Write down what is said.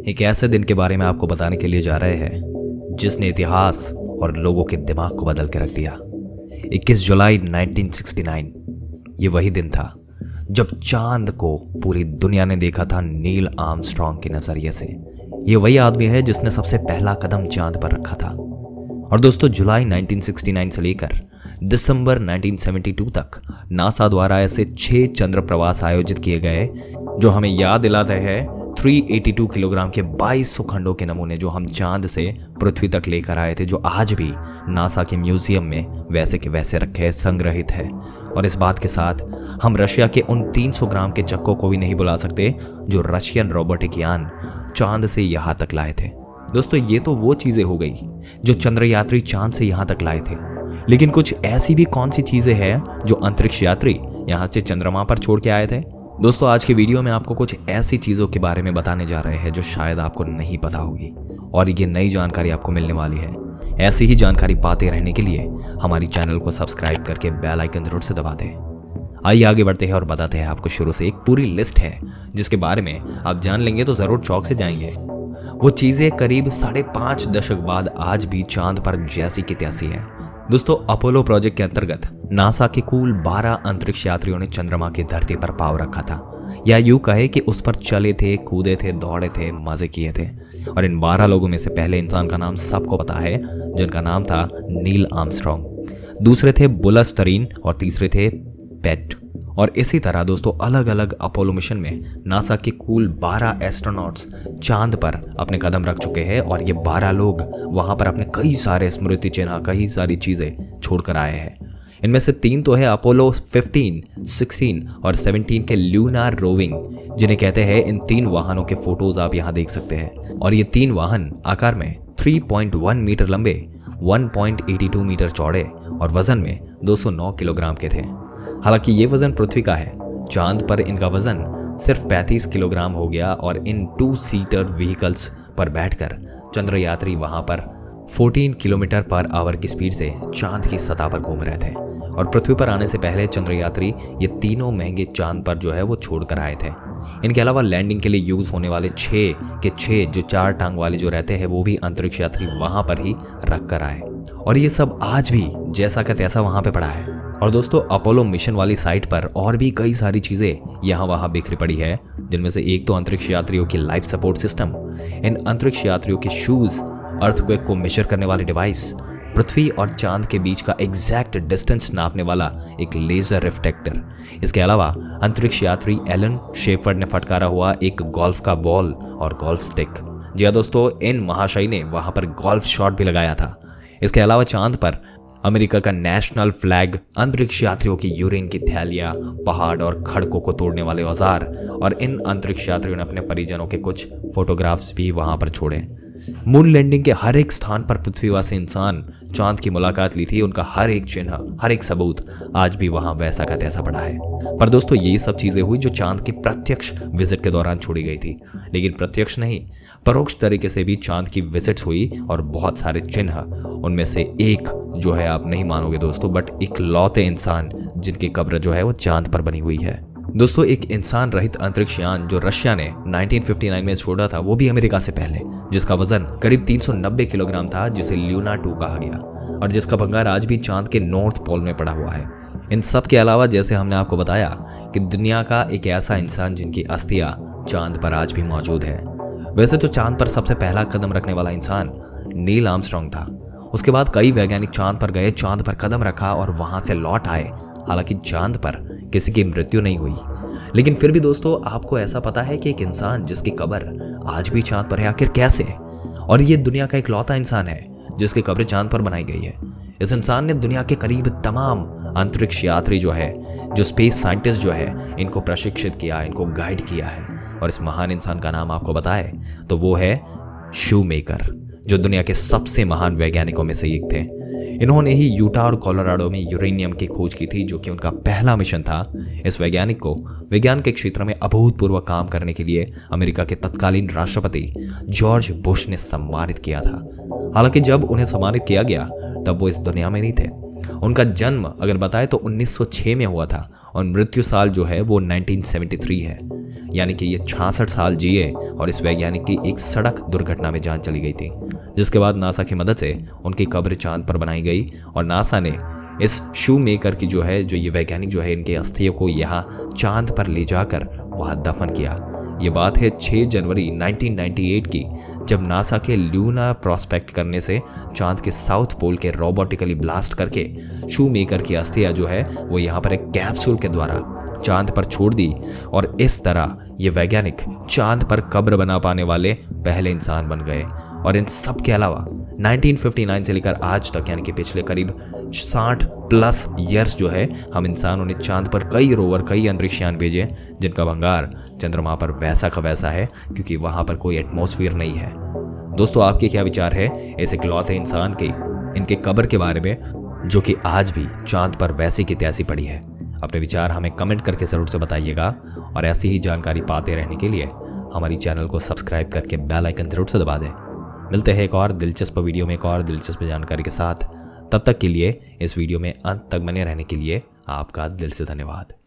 एक ऐसे दिन के बारे में आपको बताने के लिए जा रहे हैं जिसने इतिहास और लोगों के दिमाग को बदल के रख दिया। 21 जुलाई 1969 ये वही दिन था जब चांद को पूरी दुनिया ने देखा था नील आर्मस्ट्रॉन्ग के नजरिए से। ये वही आदमी है जिसने सबसे पहला कदम चांद पर रखा था। और दोस्तों, जुलाई 1969 से लेकर दिसंबर 1972 तक नासा द्वारा ऐसे 6 चंद्र प्रवास आयोजित किए गए जो हमें याद दिलाते हैं 382 किलोग्राम के 2200 खंडों के नमूने जो हम चांद से पृथ्वी तक लेकर आए थे, जो आज भी नासा के म्यूजियम में वैसे के वैसे रखे संग्रहित है। और इस बात के साथ हम रशिया के उन 300 ग्राम के चक्कों को भी नहीं बुला सकते जो रशियन रोबोटिक यान चांद से यहाँ तक लाए थे। दोस्तों, ये तो वो चीजें हो गई जो चंद्रयात्री चांद से यहाँ तक लाए थे, लेकिन कुछ ऐसी भी कौन सी चीजें हैं जो अंतरिक्ष यात्री यहाँ से चंद्रमा पर छोड़ के आए थे। दोस्तों, आज की वीडियो में आपको कुछ ऐसी चीजों के बारे में बताने जा रहे हैं जो शायद आपको नहीं पता होगी, और ये नई जानकारी आपको मिलने वाली है। ऐसी ही जानकारी पाते रहने के लिए हमारी चैनल को सब्सक्राइब करके बेल आइकन जरूर से दबा दें। आइए आगे बढ़ते हैं और बताते हैं आपको शुरू से। एक पूरी लिस्ट है जिसके बारे में आप जान लेंगे तो जरूर चौंक से जाएंगे। वो चीजें करीब 5.5 दशक बाद आज भी चांद पर जैसी की तैसी है। दोस्तों, अपोलो प्रोजेक्ट के अंतर्गत नासा के कुल 12 अंतरिक्ष यात्रियों ने चंद्रमा की धरती पर पांव रखा था, या यूं कहे कि उस पर चले थे, कूदे थे, दौड़े थे, मजे किए थे। और इन 12 लोगों में से पहले इंसान का नाम सबको पता है, जिनका नाम था नील आर्मस्ट्रॉन्ग। दूसरे थे बुलस तरीन और तीसरे थे पेट। और इसी तरह दोस्तों, अलग अलग अपोलो मिशन में नासा के कुल 12 एस्ट्रोनॉट्स चांद पर अपने कदम रख चुके हैं, और ये 12 लोग वहां पर अपने कई सारे स्मृति चिन्ह, कई सारी चीजें छोड़कर आए हैं। इनमें से 3 तो है अपोलो 15, 16 और 17 के ल्यूनार रोविंग, जिन्हें कहते हैं। इन 3 वाहनों के फोटोज आप यहाँ देख सकते हैं। और ये 3 वाहन आकार में 3.1 मीटर लंबे, 1.82 मीटर चौड़े और वजन में 209 किलोग्राम के थे। हालांकि ये वजन पृथ्वी का है, चांद पर इनका वजन सिर्फ 35 किलोग्राम हो गया। और इन 2 सीटर व्हीकल्स पर बैठकर चंद्रयात्री वहां पर 14 किलोमीटर पर आवर की स्पीड से चांद की सतह पर घूम रहे थे। और पृथ्वी पर आने से पहले चंद्रयात्री ये तीनों महंगे चांद पर जो है वो छोड़कर आए थे। इनके अलावा लैंडिंग के लिए यूज होने वाले 6 के 6 जो 4 टांग वाले जो रहते हैं, वो भी अंतरिक्ष यात्री वहां पर ही रख कर आए। और ये सब आज भी जैसा का तैसा वहां पे पड़ा है। और दोस्तों, अपोलो मिशन वाली साइट पर और भी कई सारी चीजें यहाँ वहाँ बिखरी पड़ी है, जिनमें से एक तो अंतरिक्ष यात्रियों की लाइफ सपोर्ट सिस्टम, इन अंतरिक्ष यात्रियों के शूज, अर्थक्वेक को मेजर करने वाले डिवाइस, पृथ्वी और चांद के बीच का एग्जैक्ट डिस्टेंस नापने वाला एक लेजर रिफ्लेक्टर। इसके अलावा अंतरिक्ष यात्री एलन शेफर्ड ने फटकारा हुआ एक गोल्फ का बॉल और गोल्फ स्टिक। जी हाँ दोस्तों, इन महाशय ने वहां पर गोल्फ शॉट भी लगाया था। इसके अलावा चांद पर अमेरिका का नेशनल फ्लैग, अंतरिक्ष यात्रियों की यूरेन की थैलियां, पहाड़ और खड़कों को तोड़ने वाले औजार, और इन अंतरिक्ष यात्रियों ने अपने परिजनों के कुछ फोटोग्राफ्स भी वहां पर छोड़े। मून लैंडिंग के हर एक स्थान पर पृथ्वीवासी इंसान चांद की मुलाकात ली थी। उनका हर एक चिन्ह, हर एक सबूत आज भी वहां वैसा का तैसा पड़ा है। पर दोस्तों, ये सब चीजें हुई जो चांद की प्रत्यक्ष विजिट के दौरान छोड़ी गई थी, लेकिन प्रत्यक्ष नहीं, परोक्ष तरीके से भी चांद की विजिट्स हुई और बहुत सारे चिन्ह। उनमें से एक जो है, आप नहीं मानोगे दोस्तों, बट इकलौते इंसान जिनकी कब्र जो है वो चांद पर बनी हुई है। दोस्तों, एक इंसान रहित अंतरिक्ष यान जो रशिया ने 1959 में छोड़ा था, वो भी अमेरिका से पहले, जिसका वजन करीब 390 किलोग्राम था, जिसे ल्यूना 2 कहा गया, और जिसका भंगार आज भी चांद के नॉर्थ पोल में पड़ा हुआ है। इन सब के अलावा, जैसे हमने आपको बताया, कि दुनिया का एक ऐसा इंसान जिनकी अस्थियां चांद पर आज भी मौजूद है। वैसे तो चांद पर सबसे पहला कदम रखने वाला इंसान नील आर्मस्ट्रॉन्ग था। उसके बाद कई वैज्ञानिक चांद पर गए, चांद पर कदम रखा और वहां से लौट आए। हालांकि चांद पर किसी की मृत्यु नहीं हुई, लेकिन फिर भी दोस्तों, आपको ऐसा पता है कि एक इंसान जिसकी कब्र आज भी चांद पर है, आखिर कैसे? और ये दुनिया का इकलौता इंसान है जिसकी कब्र चांद पर बनाई गई है। इस इंसान ने दुनिया के करीब तमाम अंतरिक्ष यात्री जो है, जो स्पेस साइंटिस्ट जो है, इनको प्रशिक्षित किया, इनको गाइड किया है। और इस महान इंसान का नाम आपको बताए तो वो है शूमेकर, जो दुनिया के सबसे महान वैज्ञानिकों में से एक थे। इन्होंने ही यूटा और कोलोराडो में यूरेनियम की खोज की थी, जो कि उनका पहला मिशन था। इस वैज्ञानिक को विज्ञान के क्षेत्र में अभूतपूर्व काम करने के लिए अमेरिका के तत्कालीन राष्ट्रपति जॉर्ज बुश ने सम्मानित किया था। हालांकि जब उन्हें सम्मानित किया गया तब वो इस दुनिया में नहीं थे। उनका जन्म अगर बताए तो 1906 में हुआ था और मृत्यु साल जो है वो 1973 है। यानी कि ये 66 साल जिए और इस वैज्ञानिक की एक सड़क दुर्घटना में जान चली गई थी, जिसके बाद नासा की मदद से उनकी कब्र चांद पर बनाई गई और नासा ने इस शू मेकर की जो ये वैज्ञानिक जो है इनके अस्थियों को यहाँ चांद पर ले जाकर वहाँ दफन किया। ये बात है 6 जनवरी 1998 की, जब नासा के ल्यूना प्रोस्पेक्ट करने से चांद के साउथ पोल के रोबोटिकली ब्लास्ट करके शू मेकर की अस्थियां जो है वो यहाँ पर एक कैप्सूल के द्वारा चांद पर छोड़ दी और इस तरह ये वैज्ञानिक चांद पर कब्र बना पाने वाले पहले इंसान बन गए। और इन सब के अलावा 1959 से लेकर आज तक यानी कि पिछले करीब 60+ ईयर्स जो है हम इंसानों ने चांद पर कई रोवर कई अंतरिक्षयान भेजे, जिनका भंगार चंद्रमा पर वैसा का वैसा है क्योंकि वहां पर कोई एटमॉस्फेयर नहीं है। दोस्तों, आपके क्या विचार है इस इकलौते इंसान के इनके कब्र के बारे में जो कि आज भी चांद पर वैसी की तैसी पड़ी है? अपने विचार हमें कमेंट करके ज़रूर से बताइएगा और ऐसी ही जानकारी पाते रहने के लिए हमारी चैनल को सब्सक्राइब करके बेल आइकन जरूर से दबा दें। मिलते हैं एक और दिलचस्प वीडियो में एक और दिलचस्प जानकारी के साथ। तब तक के लिए इस वीडियो में अंत तक बने रहने के लिए आपका दिल से धन्यवाद।